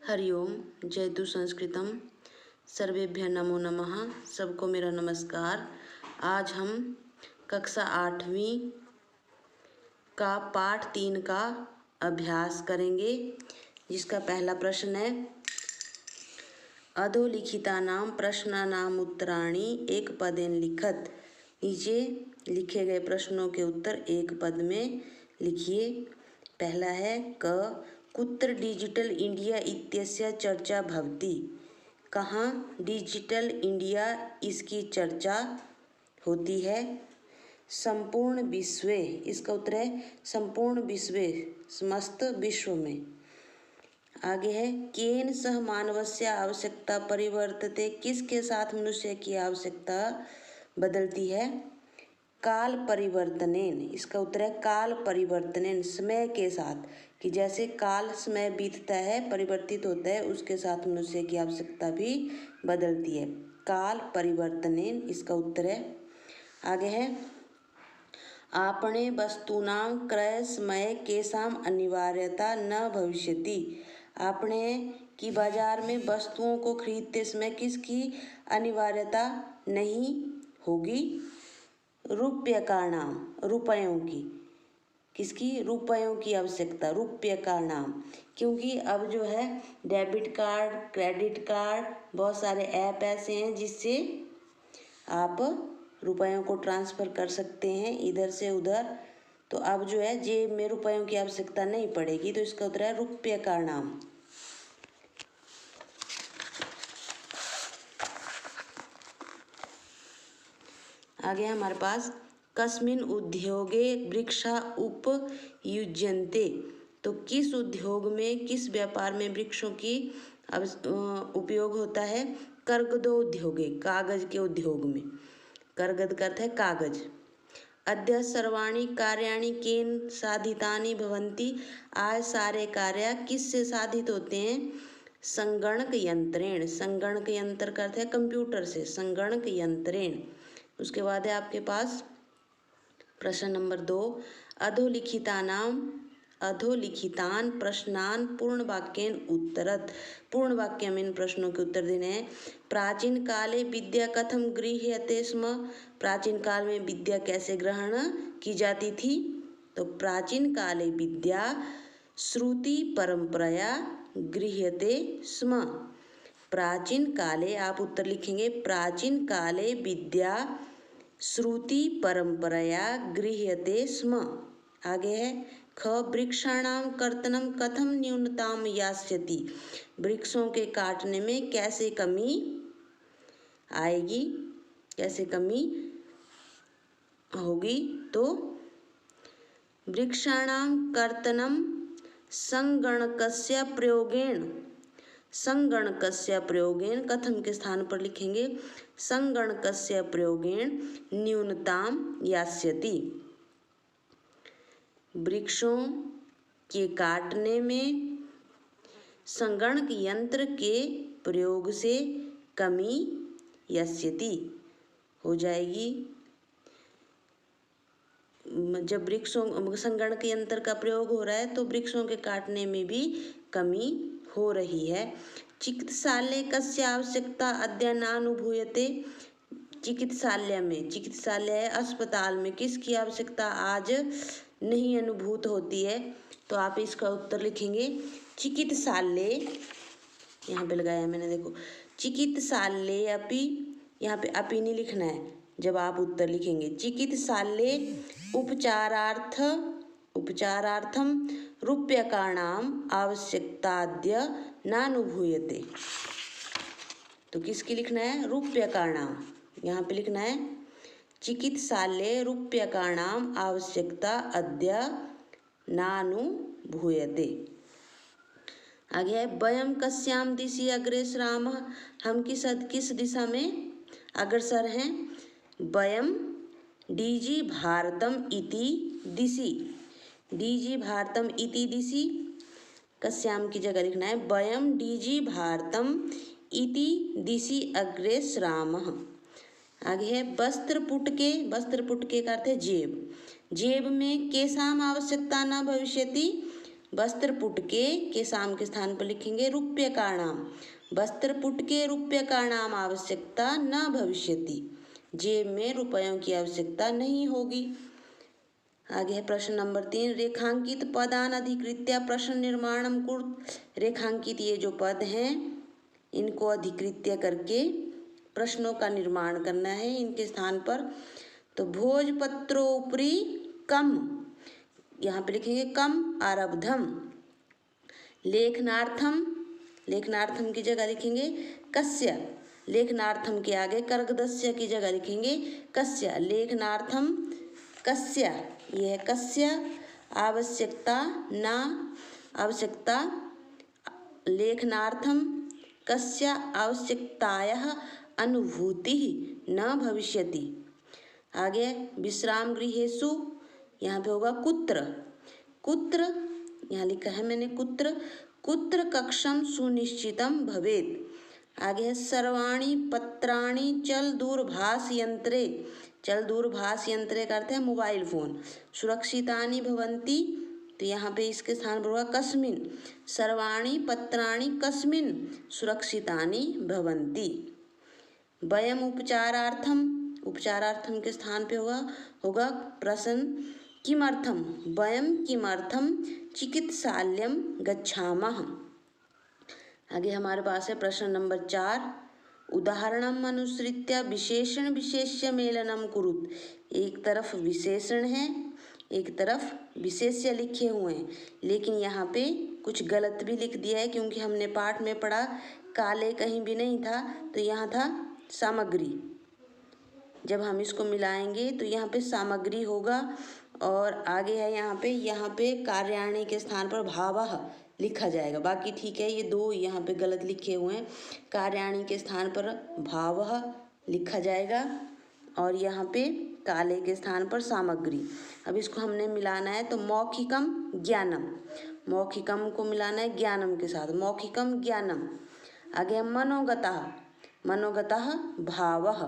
हरिओम जयतु संस्कृतम सर्वेभ्यः नमो नमः। सबको मेरा नमस्कार। आज हम कक्षा 8वीं का पाठ 3 का अभ्यास करेंगे, जिसका पहला प्रश्न है अधोलिखितानां प्रश्नानाम् उत्तराणि एक पदेन लिखत। नीचे लिखे गए प्रश्नों के उत्तर एक पद में लिखिए। पहला है कुत्र डिजिटल इंडिया इत्यस्य चर्चा भवति। कहाँ डिजिटल इंडिया इसकी चर्चा होती है। संपूर्ण विश्वे, इसका उत्तर है संपूर्ण विश्वे, समस्त विश्व में। आगे है केन सह मानवस्य आवश्यकता परिवर्तते, किसके साथ मनुष्य की आवश्यकता बदलती है। काल परिवर्तनेन, इसका उत्तर है काल परिवर्तनेन, समय के साथ, कि जैसे काल समय बीतता है परिवर्तित होता है, उसके साथ मनुष्य की आवश्यकता भी बदलती है। काल परिवर्तनेन, इसका उत्तर है। आगे है आपणे वस्तूनां क्रय समय केसाम अनिवार्यता न भविष्यति। आपणे की बाजार में वस्तुओं को खरीदते समय किसकी अनिवार्यता नहीं होगी। रुपये का नाम, रुपयों की, किसकी, रुपयों की आवश्यकता, रुपये का नाम, क्योंकि अब जो है डेबिट कार्ड, क्रेडिट कार्ड, बहुत सारे ऐप ऐसे हैं जिससे आप रुपयों को ट्रांसफ़र कर सकते हैं इधर से उधर। तो अब जो है जेब में रुपयों की आवश्यकता नहीं पड़ेगी। तो इसका उत्तर है रुपये का नाम। आगे हमारे पास कस्मिन् उद्योगे वृक्षा उपयुज्यन्ते। तो किस उद्योग में, किस व्यापार में वृक्षों की उपयोग होता है। कर्गदो उद्योगे, कागज के उद्योग में। कर्गद का अर्थ है कागज। अद्य सर्वाणि कार्याणि केन साधितानि भवन्ति। आज सारे कार्य किससे साधित होते हैं। संगणक यंत्रेण, संगणक यंत्र का अर्थ है कंप्यूटर से, संगणक यंत्रेण। उसके बाद है आपके पास प्रश्न नंबर 2 अधोलिखितान प्रश्नान पूर्ण वाक्येन उत्तरत। पूर्ण वाक्य में इन प्रश्नों के उत्तर देने हैं। प्राचीन काले विद्या कथम गृह्यते स्म। प्राचीन काल में विद्या कैसे ग्रहण की जाती थी। तो प्राचीन काले विद्या श्रुति परंपराया गृह्यते स्म। प्राचीन काले, आप उत्तर लिखेंगे प्राचीन काले विद्या श्रुति परंपराया गृह्यते स्म। आगे है ख वृक्षाणां कर्तनं कथम न्यूनताम यास्यति। वृक्षों के काटने में कैसे कमी आएगी, कैसे कमी होगी। तो वृक्षाणां कर्तनं संगणकस्य प्रयोगेण, संगणकस्य प्रयोगेण, कथम के स्थान पर लिखेंगे संगणकस्य प्रयोगेण न्यूनताम यास्यति। वृक्षों के काटने में संगणक यंत्र के प्रयोग से कमी यास्यति हो जाएगी। जब वृक्षों, संगणक यंत्र का प्रयोग हो रहा है तो वृक्षों के काटने में भी कमी हो रही है। चिकित्सालय कस्य आवश्यकता अद्य नानुभूयते। चिकित्सालय में, चिकित्सालय अस्पताल में किसकी आवश्यकता आज नहीं अनुभूत होती है। तो आप इसका उत्तर लिखेंगे चिकित्सालय, यहाँ पे लगाया मैंने, देखो चिकित्सालय अपि, यहाँ पे अपि नहीं लिखना है जब आप उत्तर लिखेंगे। चिकित्सालय उपचारार्थम रूप्यकाणाम आवश्यकताद्य नानुभूयते। तो किसकी लिखना है, रूप्यकाणाम। यहाँ पे लिखना है चिकित्सालय रूप्यकाणाम आवश्यकता अद्य नानुभूयते। आगे है वयम कस्याम दिशि अग्रेसरामः। हम किस दिशा में अग्रसर हैं। वयम डीजी भारतम इति दिशि, डीजी भारतम इति दिशि, कस्याम की जगह लिखना है वयम डीजी भारतम इति दिशि अग्रेसरामः। आगे है वस्त्रपुटके, वस्त्रपुटके का अर्थ है जेब। जेब में केसाम आवश्यकता न भविष्यति। वस्त्रपुटके के साम के स्थान पर लिखेंगे रूप्यकाणाम। वस्त्रपुटके रूप्यकाणाम आवश्यकता न भविष्यति। जेब में रुपयों की आवश्यकता नहीं होगी। आगे है प्रश्न नंबर 3, रेखांकित पदान अधिकृत्य प्रश्न निर्माणम कुरु। रेखांकित ये जो पद हैं इनको अधिकृत्य करके प्रश्नों का निर्माण करना है इनके स्थान पर। तो भोजपत्रोपरि कम, यहाँ पे लिखेंगे कम आरब्धम। लेखनार्थम, लेखनार्थम की जगह लिखेंगे कस्य। लेखनार्थम के आगे कर्कदस्य की जगह लिखेंगे कस्य। लेखनार्थम कस्य, यह है कस्य। आवश्यकता न, आवश्यकता लेखनार्थम कस्य आवश्यकतायाः अनुभूति न भविष्यति। आगे विश्राम गृहेषु, यहाँ पे होगा कुत्र। कुत्र यहाँ लिखा है मैंने कुत्र। कुत्र कक्षम सुनिश्चितम भवेत्। आगे है सर्वाणि पत्राणि चल दूरभाष यंत्रे। चल दूरभाष यंत्रे का अर्थ है मोबाइल फोन। सुरक्षितानि भवन्ति, तो यहाँ पे इसके स्थान पर होगा कस्मिन्। सर्वाणि पत्राणि कस्मिन् सुरक्षितानि भवन्ति। वयम उपचारार्थम, उपचारार्थम के स्थान पे होगा प्रश्न किमर्थम। वयम किमर्थम चिकित्सालयम गच्छामः। आगे हमारे पास है प्रश्न नंबर 4, उदाहरणम अनुसृत्य विशेषण विशेष्य मेलनम कुरुत। एक तरफ विशेषण है एक तरफ विशेष्य लिखे हुए हैं, लेकिन यहाँ पे कुछ गलत भी लिख दिया है क्योंकि हमने पाठ में पढ़ा काले कहीं भी नहीं था, तो यहाँ था सामग्री। जब हम इसको मिलाएंगे तो यहाँ पे सामग्री होगा। और आगे है यहाँ पे कार्याणी के स्थान पर भावः लिखा जाएगा। बाकी ठीक है, ये दो यहाँ पे गलत लिखे हुए हैं। कार्याणी के स्थान पर भावः लिखा जाएगा और यहाँ पे काले के स्थान पर सामग्री। अब इसको हमने मिलाना है, तो मौखिकम ज्ञानम, मौखिकम को मिलाना है ज्ञानम के साथ, मौखिकम ज्ञानम। आगे मनोगतः, मनोगतः भावः।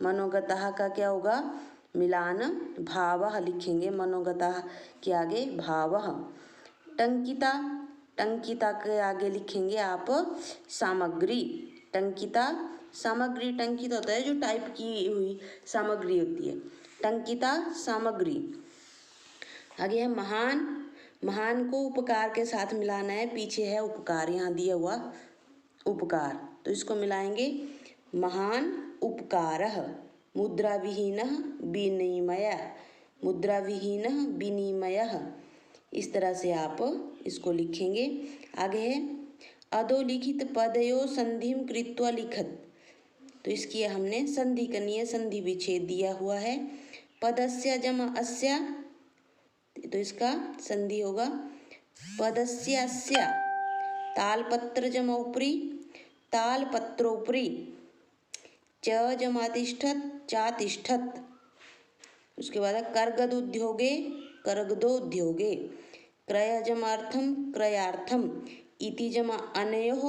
मनोगतः का क्या होगा, मिलान भावः लिखेंगे, मनोगतः के आगे भावः। टंकिता, टंकिता के आगे लिखेंगे आप सामग्री। टंकिता सामग्री, टंकित होता है जो टाइप की हुई सामग्री होती है, टंकिता सामग्री। आगे है महान, महान को उपकार के साथ मिलाना है, पीछे है उपकार, यहाँ दिया हुआ उपकार, तो इसको मिलाएंगे महान उपकारः। मुद्रा विहीनः विनिमयः, मुद्रा विहीनः विनिमयः, इस तरह से आप इसको लिखेंगे। आगे है अधोलिखित पदयो संधिम कृत्वा लिखत, तो इसकी हमने संधि करनी है, संधि विच्छेद दिया हुआ है। पदस्य जमा अस्य, तो इसका संधि होगा पदस्य अस्य। तालपत्र जमा उपरि, तालपत्रोपरि। च जमा तिष्ठत, चा तिष्ठत। उसके बाद कर्गद उद्योगे, कर्गदोद्योगे। क्रय जमार्थम, क्रयार्थम। इति जमा अनयोः,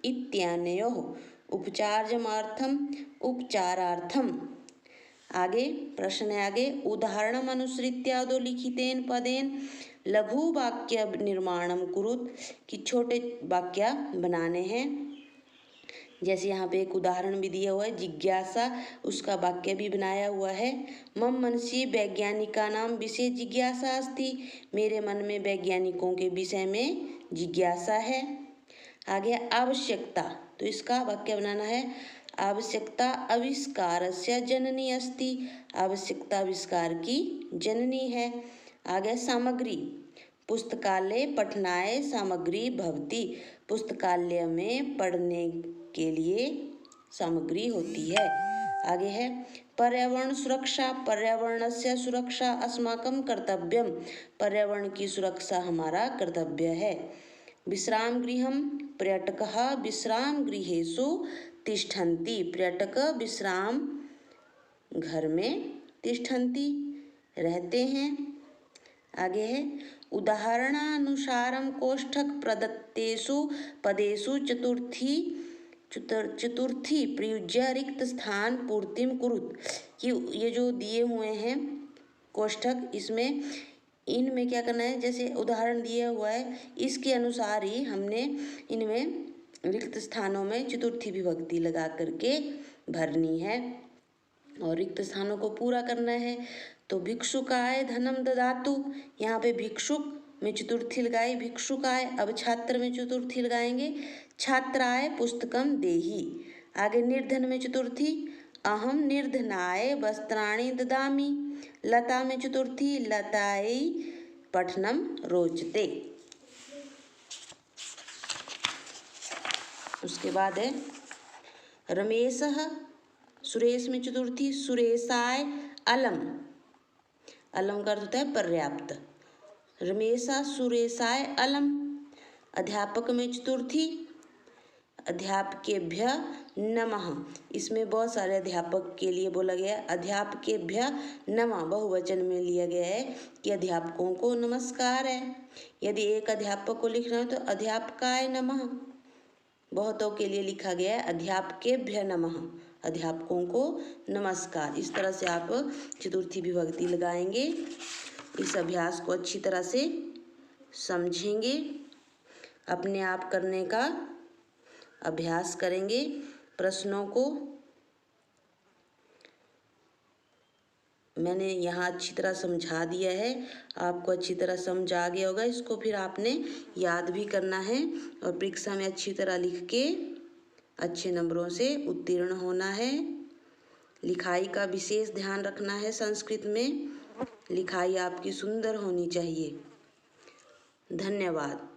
इत्यानयोः। उपचार जमार्थम, उपचारार्थम। आगे प्रश्न है आगे, उदाहरणम अनुसृत्य अधोलिखितेन पदेन लघु वाक्य निर्माणम कुरुत, कि छोटे वाक्य बनाने हैं। जैसे यहाँ पे एक उदाहरण भी दिया हुआ है जिज्ञासा, उसका वाक्य भी बनाया हुआ है। मम मनसि वैज्ञानिकानां विषये जिज्ञासा अस्ति, मेरे मन में वैज्ञानिकों के विषय में जिज्ञासा है। आगे आवश्यकता, तो इसका वाक्य बनाना है आवश्यकता आविष्कारस्य जननी अस्ति, आवश्यकता आविष्कार की जननी है। आगे सामग्री, पुस्तकालय पठनाय सामग्री भवति, पुस्तकालय में पढ़ने के लिए सामग्री होती है। आगे है पर्यावरण सुरक्षा, पर्यावरणस्य सुरक्षा अस्माकं कर्तव्यम, पर्यावरण की सुरक्षा हमारा कर्तव्य है। विश्राम गृहम, पर्यटकः विश्राम गृहेषु तिष्ठन्ति, पर्यटक विश्राम घर में तिष्ठन्ति रहते हैं। आगे है उदाहरणानुसारम कोष्ठक प्रदत्तेषु पदेषु चतुर्थी प्रयुज्य रिक्त स्थान पूर्तिम कुरुत, कि ये जो दिए हुए हैं कोष्ठक, इसमें इनमें क्या करना है, जैसे उदाहरण दिया हुआ है इसके अनुसार ही हमने इनमें रिक्त स्थानों में चतुर्थी विभक्ति लगा करके भरनी है और रिक्त स्थानों को पूरा करना है। तो भिक्षुकाय धनम ददातु, यहाँ पे भिक्षुक में चतुर्थी लगाई, भिक्षुकाय। अब छात्र में चतुर्थी लगाएंगे, छात्राय पुस्तकम देहि। आगे निर्धन में चतुर्थी, अहम निर्धनाय वस्त्राणि ददामि। लता में चतुर्थी, लतायै पठनम रोचते। उसके बाद है रमेशः, सुरेश में चतुर्थी, सुरेशाय अलम। अलम का अर्थ होता है पर्याप्त। रमेशा सुरेशाय अलम। अध्यापक में चतुर्थी, अध्यापकेभ्य नमः। इसमें बहुत सारे अध्यापक के लिए बोला गया है। अध्यापकेभ्य नमः बहुवचन में लिया गया है कि अध्यापकों को नमस्कार है। यदि एक अध्यापक को लिखना है तो अध्यापकाय नमः। बहुतों के लिए लिखा गया है अध्यापकेभ्य नमः, अध्यापकों को नमस्कार। इस तरह से आप चतुर्थी विभक्ति लगाएंगे। इस अभ्यास को अच्छी तरह से समझेंगे, अपने आप करने का अभ्यास करेंगे। प्रश्नों को मैंने यहाँ अच्छी तरह समझा दिया है, आपको अच्छी तरह समझ आ गया होगा। इसको फिर आपने याद भी करना है और परीक्षा में अच्छी तरह लिख के अच्छे नंबरों से उत्तीर्ण होना है। लिखाई का विशेष ध्यान रखना है। संस्कृत में लिखाई आपकी सुंदर होनी चाहिए। धन्यवाद।